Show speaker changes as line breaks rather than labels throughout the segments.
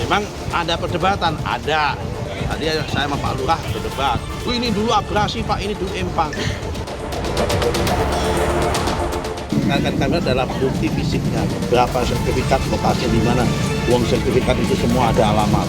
Memang ada perdebatan, ada. Tadi saya sama Pak Lurah berdebat. Ini dulu abrasi Pak, ini dulu empang. Kan kamera adalah bukti fisiknya. Berapa sertifikat, lokasi di mana. Uang sertifikat itu semua ada alamat.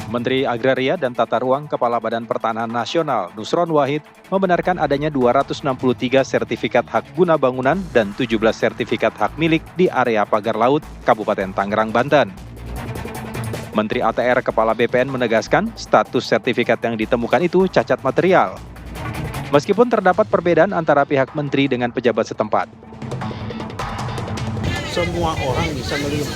Menteri Agraria dan Tata Ruang Kepala Badan Pertanahan Nasional Nusron Wahid membenarkan adanya 263 sertifikat hak guna bangunan dan 17 sertifikat hak milik di area pagar laut Kabupaten Tangerang, Banten. Menteri ATR Kepala BPN menegaskan status sertifikat yang ditemukan itu cacat material. Meskipun terdapat perbedaan antara pihak menteri dengan pejabat setempat.
Semua orang bisa melihat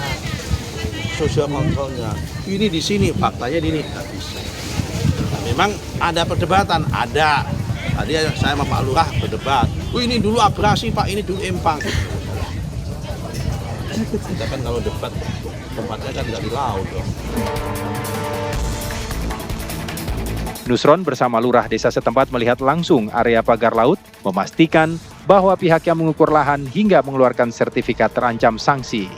sosial kontrolnya. Ini di sini, faktanya di ini. Nggak bisa. Nah, memang ada perdebatan, ada. Tadi saya sama Pak Lurah berdebat. Ini dulu abrasi Pak, ini dulu empang. Kita kan kalau debat, tempatnya kan nggak di laut dong.
Nusron bersama lurah desa setempat melihat langsung area pagar laut, memastikan bahwa pihak yang mengukur lahan hingga mengeluarkan sertifikat terancam sanksi.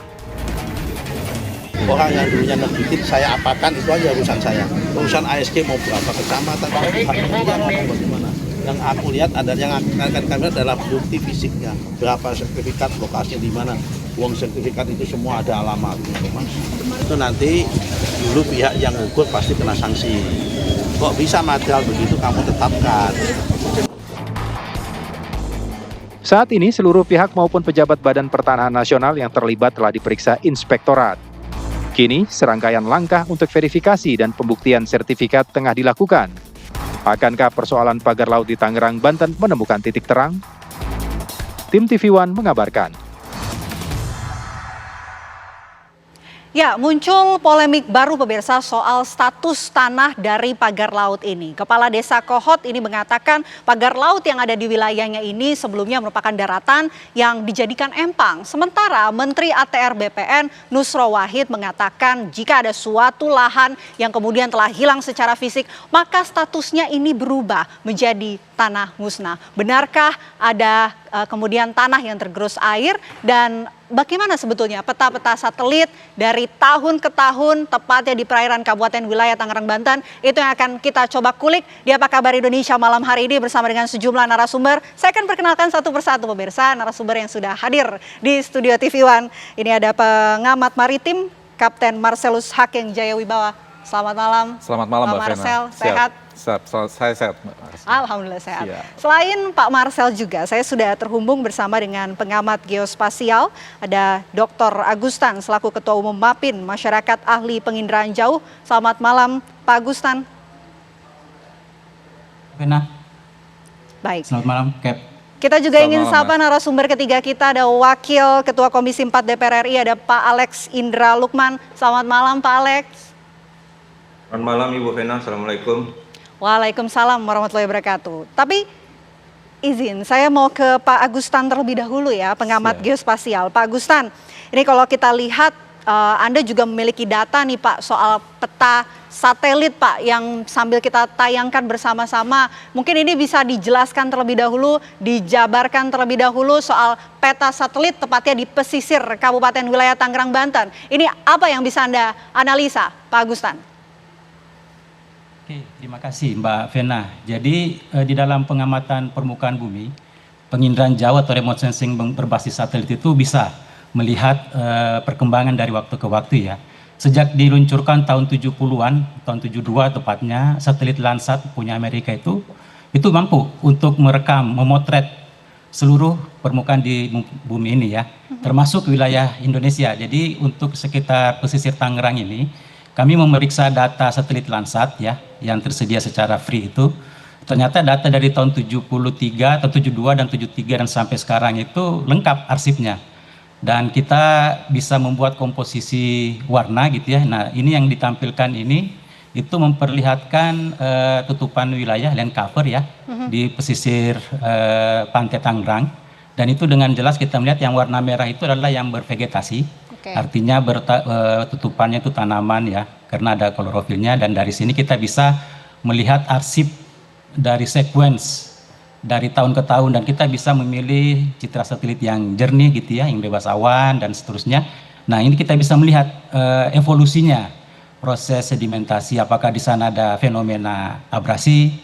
Orang yang dulunya nerbitin saya apakan, itu aja urusan saya. Urusan ASG mau berapa kecamatan, mau bagaimana. Yang aku lihat ada yang akan kami adalah bukti fisiknya. Berapa sertifikat, lokasi di mana. Uang sertifikat itu semua ada alamat. Itu nanti dulu pihak yang ukur pasti kena sanksi. Kok bisa material begitu kamu tetapkan.
Saat ini seluruh pihak maupun pejabat Badan Pertanahan Nasional yang terlibat telah diperiksa inspektorat. Kini, serangkaian langkah untuk verifikasi dan pembuktian sertifikat tengah dilakukan. Akankah persoalan pagar laut di Tangerang, Banten menemukan titik terang? Tim TV One mengabarkan.
Ya, muncul polemik baru pemirsa soal status tanah dari pagar laut ini. Kepala Desa Kohot ini mengatakan pagar laut yang ada di wilayahnya ini sebelumnya merupakan daratan yang dijadikan empang. Sementara Menteri ATR BPN Nusron Wahid mengatakan jika ada suatu lahan yang kemudian telah hilang secara fisik, maka statusnya ini berubah menjadi tanah musnah. Benarkah ada kemudian tanah yang tergerus air, dan bagaimana sebetulnya peta-peta satelit dari tahun ke tahun tepatnya di perairan Kabupaten Wilayah Tangerang, Banten, itu yang akan kita coba kulik di Apa Kabar Indonesia malam hari ini bersama dengan sejumlah narasumber. Saya akan perkenalkan satu persatu pemirsa narasumber yang sudah hadir di studio TV One. Ini ada pengamat maritim Kapten Marcelus Hakeng Jayawibawa. Selamat malam.
Selamat malam
Pak
Mbak
Marcel,
Vena.
sehat?
Saya sehat.
Alhamdulillah sehat.
Siap.
Selain Pak Marcel juga, saya sudah terhubung bersama dengan pengamat geospasial, ada Dr. Agustan selaku Ketua Umum MAPIN, Masyarakat Ahli Penginderaan Jauh. Selamat malam Pak Agustan.
Vena.
Baik.
Selamat malam, Cap.
Kita juga
Selamat
ingin
malam,
sapa narasumber ketiga kita, ada Wakil Ketua Komisi 4 DPR RI, ada Pak Alex Indra Lukman. Selamat malam Pak Alex.
Selamat malam Ibu Vena, Assalamualaikum.
Waalaikumsalam warahmatullahi wabarakatuh. Tapi izin, saya mau ke Pak Agustan terlebih dahulu ya, pengamat geospasial. Pak Agustan, ini kalau kita lihat Anda juga memiliki data nih Pak soal peta satelit Pak yang sambil kita tayangkan bersama-sama. Mungkin ini bisa dijelaskan terlebih dahulu, dijabarkan terlebih dahulu soal peta satelit tepatnya di pesisir Kabupaten Wilayah Tangerang, Banten. Ini apa yang bisa Anda analisa Pak Agustan?
Oke, terima kasih Mbak Vena. Jadi di dalam pengamatan permukaan bumi, penginderaan jauh atau remote sensing berbasis satelit itu bisa melihat perkembangan dari waktu ke waktu ya. Sejak diluncurkan tahun 70-an, tahun 72 tepatnya, satelit Landsat punya Amerika itu mampu untuk merekam, memotret seluruh permukaan di bumi ini ya, termasuk wilayah Indonesia. Jadi untuk sekitar pesisir Tangerang ini, kami memeriksa data satelit Landsat ya, yang tersedia secara free itu. Ternyata data dari tahun 73 atau 72 dan 73 dan sampai sekarang itu lengkap arsipnya. Dan kita bisa membuat komposisi warna gitu ya. Nah ini yang ditampilkan ini, itu memperlihatkan tutupan wilayah land cover ya, di pesisir pantai Tangerang. Dan itu dengan jelas kita melihat yang warna merah itu adalah yang bervegetasi. Artinya tutupannya itu tanaman ya, karena ada klorofilnya, dan dari sini kita bisa melihat arsip dari sequence dari tahun ke tahun, dan kita bisa memilih citra satelit yang jernih gitu ya, yang bebas awan dan seterusnya. Nah, ini kita bisa melihat evolusinya, proses sedimentasi, apakah di sana ada fenomena abrasi,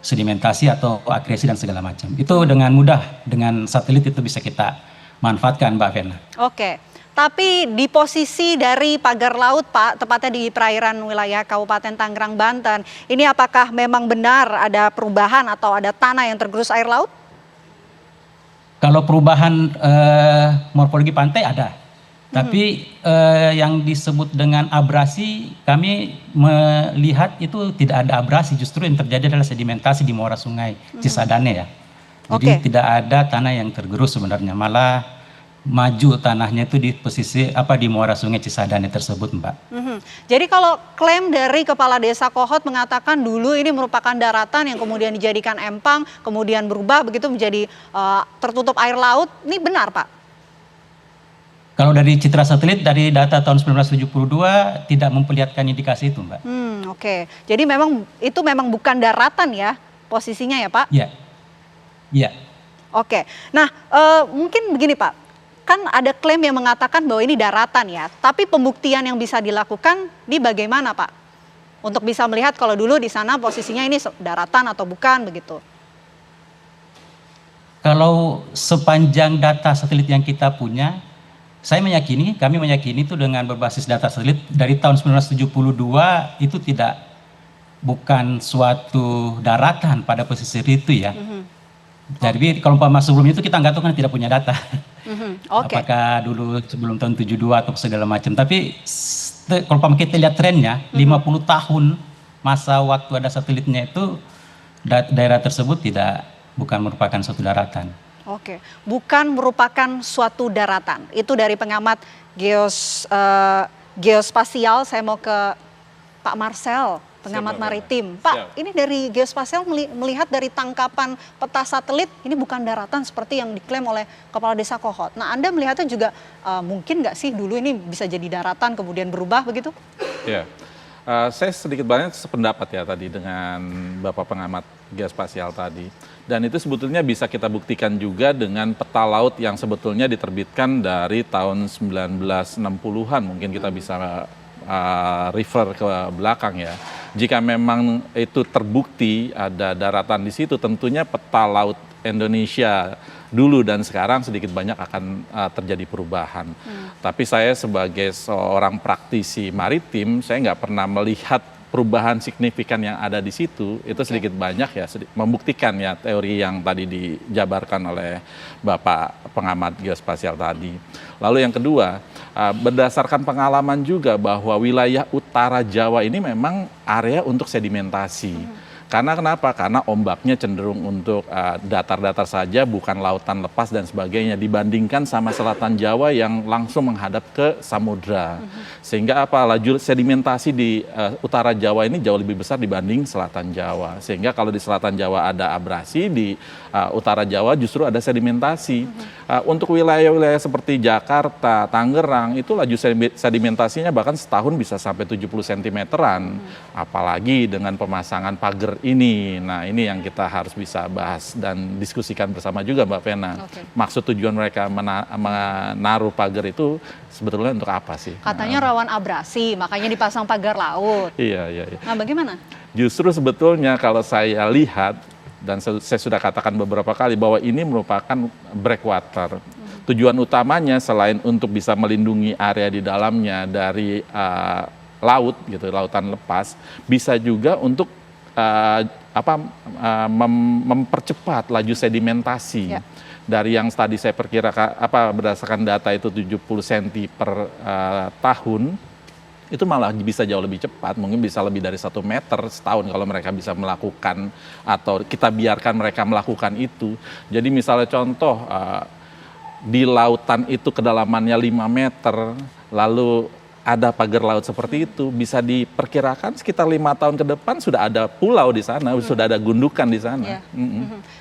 sedimentasi atau akresi dan segala macam. Itu dengan mudah dengan satelit itu bisa kita manfaatkan, Mbak Vena.
Oke, tapi di posisi dari pagar laut, Pak, tepatnya di perairan wilayah Kabupaten Tangerang, Banten, ini apakah memang benar ada perubahan atau ada tanah yang tergerus air laut?
Kalau perubahan morfologi pantai ada, tapi yang disebut dengan abrasi, kami melihat itu tidak ada abrasi, justru yang terjadi adalah sedimentasi di muara sungai Cisadane ya. Jadi tidak ada tanah yang tergerus sebenarnya, malah maju tanahnya itu di posisi di muara sungai Cisadane tersebut, Mbak.
Jadi kalau klaim dari Kepala Desa Kohot mengatakan dulu ini merupakan daratan yang kemudian dijadikan empang, kemudian berubah begitu menjadi tertutup air laut, ini benar, Pak?
Kalau dari citra satelit dari data tahun 1972 tidak memperlihatkan indikasi itu, Mbak.
Oke. Jadi itu memang bukan daratan ya posisinya ya, Pak?
Iya. Iya.
Oke. Nah, mungkin begini, Pak. Kan ada klaim yang mengatakan bahwa ini daratan ya, tapi pembuktian yang bisa dilakukan di bagaimana, Pak? Untuk bisa melihat kalau dulu di sana posisinya ini daratan atau bukan begitu. Kalau
sepanjang data satelit yang kita punya, kami meyakini itu dengan berbasis data satelit dari tahun 1972 itu bukan suatu daratan pada posisi itu ya. Jadi kalau sebelum itu kita nggak tahu kan, tidak punya data. Apakah dulu sebelum tahun 72 atau segala macam. Tapi kalau kita lihat trennya, 50 tahun masa waktu ada satelitnya itu, daerah tersebut bukan merupakan suatu daratan.
Oke, bukan merupakan suatu daratan. Itu dari pengamat geospasial. Saya mau ke Pak Marcel, pengamat maritim. Pak, ini dari geospasial melihat dari tangkapan peta satelit, ini bukan daratan seperti yang diklaim oleh Kepala Desa Kohot. Nah, Anda melihatnya juga mungkin nggak sih dulu ini bisa jadi daratan kemudian berubah begitu?
Ya, saya sedikit banyak sependapat ya tadi dengan Bapak pengamat geospasial tadi. Dan itu sebetulnya bisa kita buktikan juga dengan peta laut yang sebetulnya diterbitkan dari tahun 1960-an. Mungkin kita bisa refer ke belakang ya. Jika memang itu terbukti ada daratan di situ, tentunya peta laut Indonesia dulu dan sekarang sedikit banyak akan terjadi perubahan. Tapi saya sebagai seorang praktisi maritim, saya nggak pernah melihat perubahan signifikan yang ada di situ. Itu sedikit banyak ya membuktikan ya teori yang tadi dijabarkan oleh Bapak pengamat geospasial tadi. Lalu yang kedua, berdasarkan pengalaman juga bahwa wilayah utara Jawa ini memang area untuk sedimentasi. Karena kenapa? Karena ombaknya cenderung untuk datar-datar saja, bukan lautan lepas dan sebagainya, dibandingkan sama selatan Jawa yang langsung menghadap ke samudra. Sehingga laju sedimentasi di utara Jawa ini jauh lebih besar dibanding selatan Jawa. Sehingga kalau di selatan Jawa ada abrasi, di utara Jawa justru ada sedimentasi. Untuk wilayah-wilayah seperti Jakarta, Tangerang, itu laju sedimentasinya bahkan setahun bisa sampai 70 cm-an. Apalagi dengan pemasangan pagar ini. Nah, ini yang kita harus bisa bahas dan diskusikan bersama juga, Mbak Vena. Maksud tujuan mereka menaruh pagar itu sebetulnya untuk apa sih?
Katanya rawan abrasi, makanya dipasang pagar laut.
Iya.
Nah, bagaimana?
Justru sebetulnya kalau saya lihat, dan saya sudah katakan beberapa kali bahwa ini merupakan breakwater. Tujuan utamanya selain untuk bisa melindungi area di dalamnya dari laut, gitu, lautan lepas, bisa juga untuk mempercepat laju sedimentasi. Dari yang tadi saya perkirakan berdasarkan data itu 70 cm per tahun, itu malah bisa jauh lebih cepat, mungkin bisa lebih dari 1 meter setahun kalau mereka bisa melakukan atau kita biarkan mereka melakukan itu. Jadi misalnya contoh di lautan itu kedalamannya 5 meter, lalu ada pagar laut seperti itu, bisa diperkirakan sekitar 5 tahun ke depan sudah ada pulau di sana, sudah ada gundukan di sana.
Ya.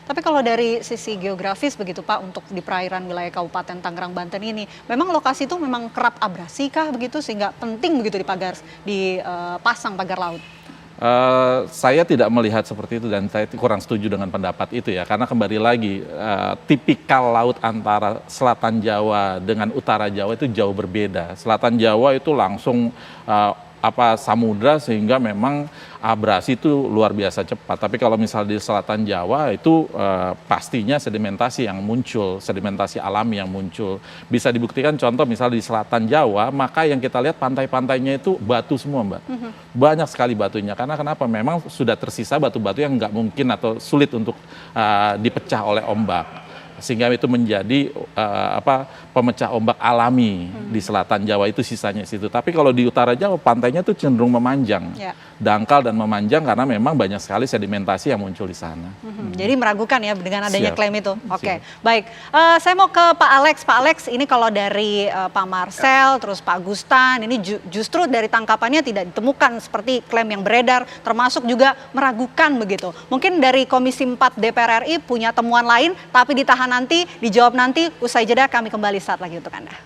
Tapi kalau dari sisi geografis begitu Pak, untuk di perairan wilayah Kabupaten Tangerang, Banten ini, memang lokasi itu memang kerap abrasi kah begitu sehingga penting begitu dipasang pagar laut?
Saya tidak melihat seperti itu dan saya kurang setuju dengan pendapat itu ya, karena kembali lagi tipikal laut antara selatan Jawa dengan utara Jawa itu jauh berbeda. Selatan Jawa itu langsung samudra, sehingga memang abrasi itu luar biasa cepat. Tapi kalau misalnya di selatan Jawa itu pastinya sedimentasi yang muncul, sedimentasi alami yang muncul. Bisa dibuktikan contoh misalnya di selatan Jawa, maka yang kita lihat pantai-pantainya itu batu semua, Mbak. Banyak sekali batunya. Karena kenapa? Memang sudah tersisa batu-batu yang nggak mungkin atau sulit untuk dipecah oleh ombak. Sehingga itu menjadi pemecah ombak alami di selatan Jawa, itu sisanya situ. Tapi kalau di utara Jawa pantainya itu cenderung memanjang, dangkal dan memanjang karena memang banyak sekali sedimentasi yang muncul di sana.
Jadi meragukan ya dengan adanya
Siap.
klaim itu. Oke, baik. Saya mau ke Pak Alex. Pak Alex, ini kalau dari Pak Marcel, terus Pak Gustan, ini justru dari tangkapannya tidak ditemukan seperti klaim yang beredar, termasuk juga meragukan begitu. Mungkin dari Komisi 4 DPR RI punya temuan lain, tapi ditahan nanti, dijawab nanti, usai jeda kami kembali saat lagi untuk Anda.